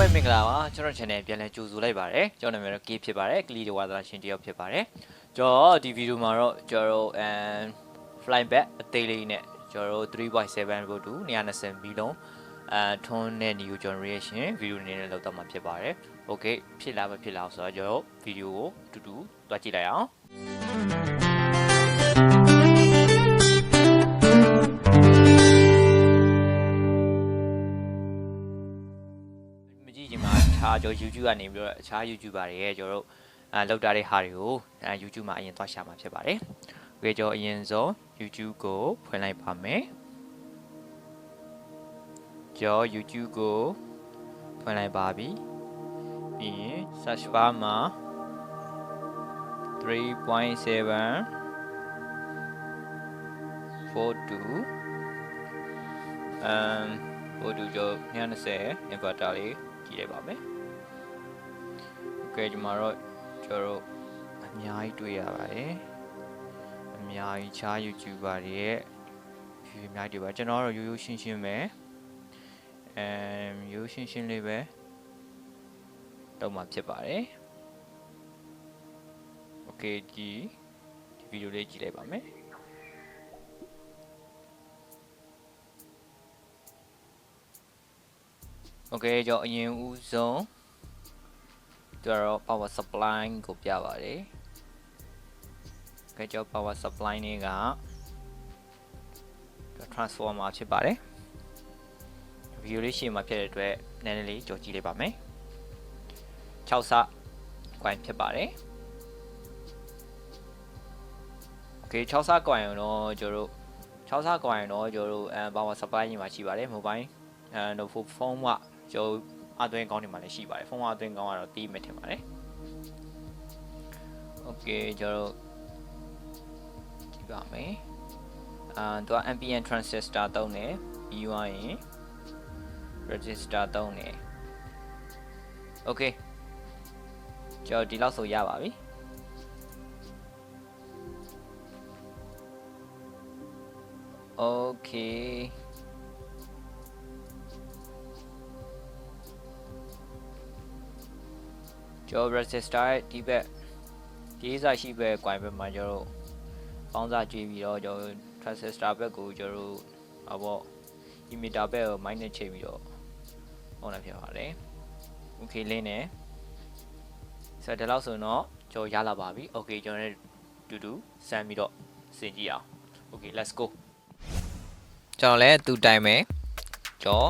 ပဲမင်္ဂလာပါကျွန်တော် channel ပြန်လဲကြိုဆိုလိုက်ပါတယ်ကျွန်တော်နာမည်တော့ K ဖြစ်ပါတယ်ကလီဒဝါသနာရှင်တယောက်ဖြစ်ပါတယ်ကျွန်တော်ဒီဗီဒီယိုမှာတော့ကျွန်တော် flying back အသေးလေးနဲ့ကျွန်တော် 3.7vto220v လုံးထွန်းတဲ့ new generation ဗီဒီယိုအနေနဲ့လောက်တော့မှာဖြစ်ပါတယ်โอเคဖြစ်လားမဖြစ်လားဆိုတော့ကျွန်တော်ဗီဒီယိုကိုတူတူတွားကြည့်လိုက်အောင်ကျွန်တော် YouTube ကနေပြီးတော့အခြား YouTuber တွေရဲ့ကျွန်တော်တို့လောက်တာတဲ့ဟာတွေကို YouTube မှာအရင်သွားရှာမှာဖြစ်ပါတယ်။ပြီးတော့အရင်ဆုံး YouTube ကိုဖွင့်လိုက်ပါမယ်။ကျွန်တော် YouTube ကိုဖွင့်လိုက်ပါပြီ။ပြီးရင် search bar မှာ 3.7vto2 vto2 ကျော်20 inverter လေးကြည့်လိုက်ပါမယ်โอเคဒီမှာတော့ကျွန်တော်အများကြီးတွေ့ရပါတယ်အများကြီးခြား YouTuber တွေရဲ့ view အများကြီးတွေ့ပါကျွန်တော်ကတော့ရိုးရိုးရှင်းရှင်းပဲရိုးရှင်းရှင်းလေးပဲတော့မှဖြစ်ပါတယ်โอเคဒီဗီဒီယိုလေးကြည့်လိုက်ပါမယ်โอเคကျွန်တော်အရင်ဦးဆုံးတော့ power supply ကိုပြပါတယ်။ကျွန်တော် power supply နဲ့က transformer ဖြစ်ပါတယ်။ view လေးရှင်းမှာဖြစ်တဲ့အတွက်နည်းနည်းလေးကြော်ကြည့်လိုက်ပါမယ်။6စ coin ဖြစ်ပါတယ်။ Okay 6စ coin တော့ကျွန်တော်6စ coin တော့ကျွန်တော်power supply ကြီးမှာရှိပါတယ် mobile phone ကကျွန်တော်အသွင်းကောင်းနေမှာလည်းရှိပါတယ်ဖုန်းအသွင်းကောင်းကတော့တီးမယ်ထင်ပါတယ်โอเคကျွန်တော်ကြည့်ပါမယ်သူက ambient transistor သုံးတယ်ပြီးသွားရင် resistor သုံးတယ်โอเคကျွန်တော်ဒီလောက်ဆိုရပါပြီโอเคကျွန်တော် resistor ဒီဘက်ဒီစားရှိဘက် coin ဘက်မှာကျွန်တော်ပေါင်းစားကြည့်ပြီးတော့ကျွန်တော် transistor ဘက်ကိုကျွန်တော်ပေါ့ emitter ဘက်ကို minus ချိန်ပြီးတော့ဟောတာဖြစ်ပါတယ် okay လင်းနေဆိုတော့ဒီလောက်ဆိုတော့ကျွန်တော်ရလာပါပြီ okay ကျွန်တော်တူတူစမ်းပြီးတော့ဆင်ကြည့်အောင် okay let's go ကျွန်တော်လည်းသူ့တိုင်းပဲကျွန်တော်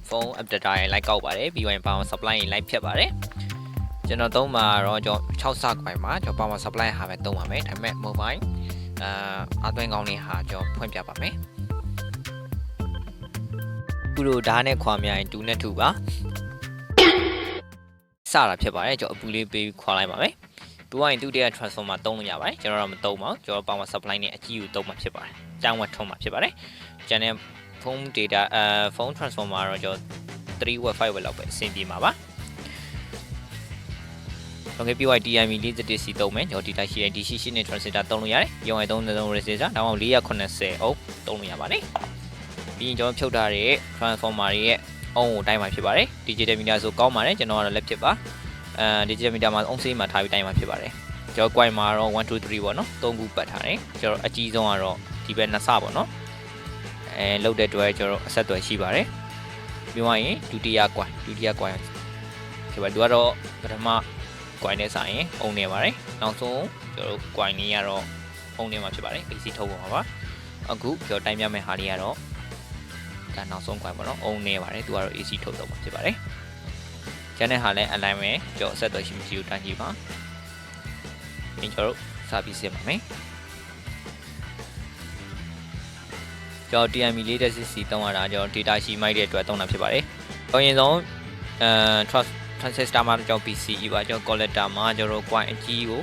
ဖုန်း adapter ရင်လိုက်ကောက်ပါတယ်ပြီးရင် power supply ရင်လိုက်ဖြတ်ပါတယ်ကျွန်တော်သုံးမှာတော့ကျွန်တော်6စကွိုင်မှာကျွန်တော် power supply ဟာပဲသုံးပါမယ်ဒါပေမဲ့ mobile အသွင်းကောင်းလေးဟာကျွန်တော်ဖွင့်ပြပါမယ်ခုလိုဓာတ်နဲ့ခွာမြိုင်2နဲ့2ပါစတာဖြစ်ပါတယ်ကျွန်တော်အပူလေးပေးခွာလိုက်ပါမယ်ပြီးရင်ဒုတိယ transformer သုံးလို့ရပါတယ်ကျွန်တော်တော့မသုံးပါဘူးကျွန်တော် power supply နဲ့အကြီးကိုသုံးမှာဖြစ်ပါတယ်ကျောင်းဝတ်ထုံးမှာဖြစ်ပါတယ်ကျန်တဲ့ phone data phone transformer တော့ကျွန်တော်3 watt 5 watt လောက်ပဲအဆင်ပြေမှာပါโอเคပြီးတော့ DMI 41C သုံးမယ်ကျွန်တော်ဒီတိုင်းရှိတဲ့ DC နဲ့ transistor သုံးလို့ရတယ်ရောင်းရ3 resistor ဒါမှမဟုတ်480 ohm သုံးလို့ရပါတယ်ပြီးရင်ကျွန်တော်ဖြုတ်ထားတဲ့ transformer တွေရဲ့ ohm ကိုတိုင်းမှာဖြစ်ပါတယ် digital meter ဆိုကောင်းပါတယ်ကျွန်တော်ကတော့လက်ဖြစ်ပါdigital meter မှာ ohm စေးမှာထားပြီးတိုင်းမှာဖြစ်ပါတယ်ကျွန်တော် coin မှာတော့1 2 3ပေါ့နော်3ခုပတ်ထားတယ်ကျွန်တော်အကြီးဆုံးကတော့ဒီဘက်2ဆပေါ့နော်လောက်တဲ့အတွက်ကျွန်တော်အဆက်အသွယ်ရှိပါတယ်ပြီးတော့ရင်ဒုတိယ coin ဖြစ်ပါတယ်သူကတော့ပထမcoin နဲ့ဆိုင်ရင်အုံနေပါတယ်နောက်ဆုံးကျွန်တော်တို့ coin လေးကတော့အုံနေမှာဖြစ်ပါတယ် AC ထုတ်ပုံပါအခုကျွန်တော်တိုင်းပြမယ့်ဟာလေးကတော့ဒါနောက်ဆုံး coin ပေါ့နော်အုံနေပါတယ်သူကတော့ AC ထုတ်တော့မှာဖြစ်ပါတယ်ကျန်တဲ့ဟာလည်း align ပဲကျွန်တော်ဆက်သွယ်ရှိမရှိကိုတန်းကြည့်ပါကျွန်တော်တို့စပြီးစစ်ပါမယ်ကျွန်တော် DMI 46C သုံးရတာကျွန်တော် data ရှိမိုက်တဲ့အတွက်သုံးတာဖြစ်ပါတယ်အရင်ဆုံးtransistor မှာကျွန်တော် PCE ပါကျွန်တော် collector မှာကျွန်တော် coin အကြီးကို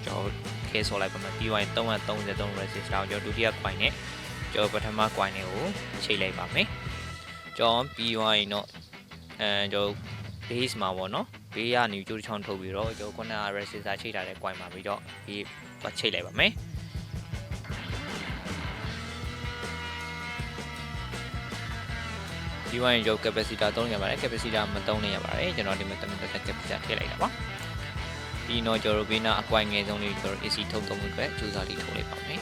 ကျွန်တော်ခဲဆော်လိုက်ပါမယ်ပြီးရင်333 resistor ကိုကျွန်တော်ဒုတိယ coin နဲ့ကျွန်တော်ပထမ coin တွေကိုချိန်လိုက်ပါမယ်ကျွန်တော်ပြီးရင်တော့ကျွန်တော် base မှာပေါ့နော်ဘေးကနေကြိုးတစ်ချောင်းထုတ်ပြီးတော့ကျွန်တော်ခုနက resistor ချိန်ထားတဲ့ coin မှာပြီးတော့ဒီသွားချိန်လိုက်ပါမယ်ဒီ ပြီးသွားရင်ကျွန်တော် capacitor သုံးရပါတယ် capacitor မသုံးနေရပါတယ်ကျွန်တော်ဒီမှာတမန်တက် capacitor ထည့်လိုက်တာပါပြီးတော့ကျွန်တော်ဘေးနာအကွိုင်းငယ်ဆုံးလေးကျွန်တော် AC ထုတ်သုံးမှုအတွက်ကြိုးစားလေးထိုးလိုက်ပါမယ်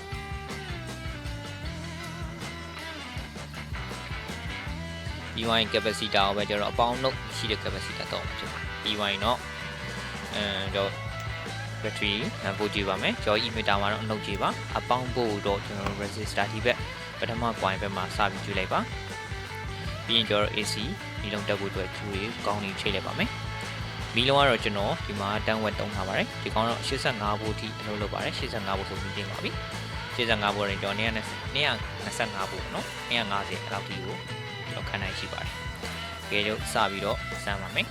ပြီးသွားရင် capacitor ကိုပဲကျွန်တော်အပေါင်းနှုတ်ရှိတဲ့ capacitor သုံးမှာဖြစ်ပါတယ်ပြီးသွားရင်တော့ကျွန်တော် battery ပို့ကြည့်ပါမယ်ကျွန်တော် emitter မှာတော့အနှုတ်ကြည့်ပါအပေါင်းပို့တော့ကျွန်တော် resistor ဒီဘက်ပထမ coin ဘက်မှာစပြီးကြည့်လိုက်ပါပြီးရင်ကျွန်တော် AC မီလုံးတက်ဖို့အတွက်ကျူတွေကောင်းနေချိန်လိုက်ပါမယ်မီလုံးကတော့ကျွန်တော်ဒီမှာတန်းဝက်တုံးထားပါတယ်ဒီကောင်တော့85ဗို့အထိအလုပ်လုပ်ပါတယ်85ဗို့ဆိုပြီးတင်ပါပြီ85ဗို့ရင်ကျွန်တော်225ဗို့နော်250အဲ့လောက်ထိကိုကျွန်တော်ခံနိုင်ရှိပါတယ်ကဲကျွန်တော်စပြီးတော့စမ်းပါမယ်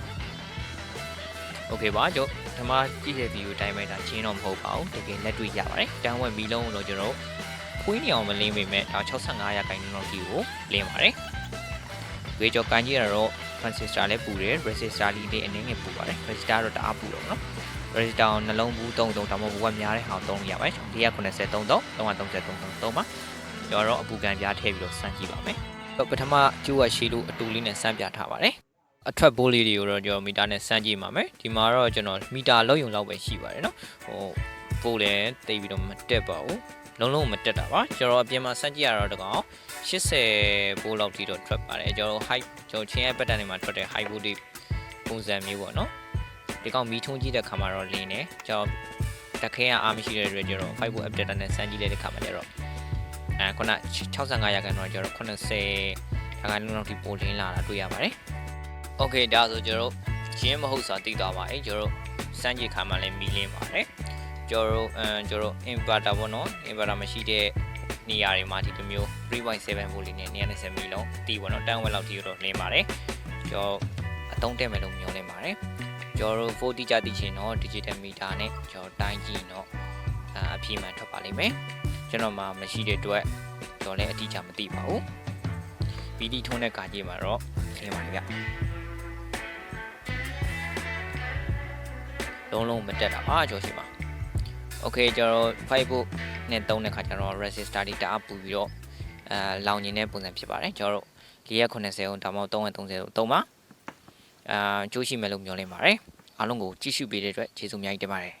โอเคပါကျွန်တော်ဒီမှာကြည့်တဲ့ဗီဒီယိုတိုင်းပဲဒါချင်းတော့မဟုတ်ပါဘူးတကယ်လက်တွေ့ရပါတယ်တန်းဝက်မီလုံးတော့ကျွန်တော်ခွေးနေအောင်မလင်းပေမဲ့ဒါ65ရာခိုင်နှုန်းလောက်ထိကိုလင်းပါတယ်ဝေကြောကန်ကြီးကတော့ transistor လည်းပူတယ် resistor လေးအနေငယ်ပူပါတယ် resistor တော့တအားပူတော့နော် resistor နှလုံးဘူး33ဒါမှမဟုတ်ဘဝများတဲ့ဟာကိုသုံးလို့ရပါတယ်490 33 333ပါကျွန်တော်တော့အပူကန်ပြားထည့်ပြီးတော့စမ်းကြည့်ပါမယ်ပထမကျိုးရရှိလို့အတူလေးနဲ့စမ်းပြထားပါတယ်အထွက်ဘိုးလေးတွေကိုတော့ကျွန်တော်မီတာနဲ့စမ်းကြည့်ပါမယ်ဒီမှာတော့ကျွန်တော်မီတာလောက်ယုံလောက်ပဲရှိပါတယ်နော်ဘိုးလည်းတိတ်ပြီးတော့မတက်ပါဘူးလုံးမတက်တာပါကျွန်တော်အပြင်မှာစမ်းကြည့်ရတော့တကောင်80ဗို့လောက်ထိတော့ထွက်ပါတယ်ကျွန်တော် height ကျွန်တော်ချင်းရဲ့ pattern တွေမှာထွက်တဲ့ high voltage ပုံစံမျိုးပေါ့နော်ဒီကောင်မီထုံးကြည့်တဲ့ခါမှာတော့လင်းတယ်ကျွန်တော်တက်ခဲအားမရှိတဲ့အတွက်ကျွန်တော်5 volt adapter နဲ့စမ်းကြည့်တဲ့ခါမှာကျတော့ခုန65ရာခိုင်နှုန်းကျွန်တော်80ရာခိုင်နှုန်းလောက်ထိပိုလင်းလာတာတွေ့ရပါတယ်โอเคဒါဆိုကျွန်တော်ရင်းမဟုတ်စွာသိသွားပါပြီကျွန်တော်စမ်းကြည့်ခါမှာလည်းမီလင်းပါတယ်ကျွန်တော် inverter ပေါ့နော် inverter မရှိတဲ့နေရာတွေမှာဒီလိုမျိုး 3.7 volt လေးနဲ့220မီလုံးတီးပေါ့နော်တန်းဝက်လောက်တီးတော့လင်းပါတယ်ကျွန်တော်အသုံးတက်မယ်လို့မျှော်လင့်ပါတယ်ကျွန်တော် volt တိကျသိချင်တော့ digital meter နဲ့ကျွန်တော်တိုင်းကြည့်တော့အပြည့်မှန်ထွက်ပါလိမ့်မယ်ကျွန်တော်မှမရှိတဲ့အတွက်ကျွန်တော်လည်းအတိအကျမသိပါဘူးဗီဒီထုံးတဲ့ကာကြီးမှာတော့လင်းပါတယ်ဗျလုံးမတက်တာပါကျွန်တော်ရှိပါโอเคကျွန်တော်5 volt နဲ့သုံးတဲ့ခါကျတော့ resistor တွေတအားပူပြီးတော့လောင်နေတဲ့ပုံစံဖြစ်ပါတယ်ကျွန်တော်တို့490အောင်ဒါမှမဟုတ်330ကိုသုံးပါကျိုးရှိမယ်လို့မျှော်လင့်ပါတယ်အားလုံးကိုကြည့်ရှုပေးတဲ့အတွက်ကျေးဇူးအများကြီးတင်ပါတယ်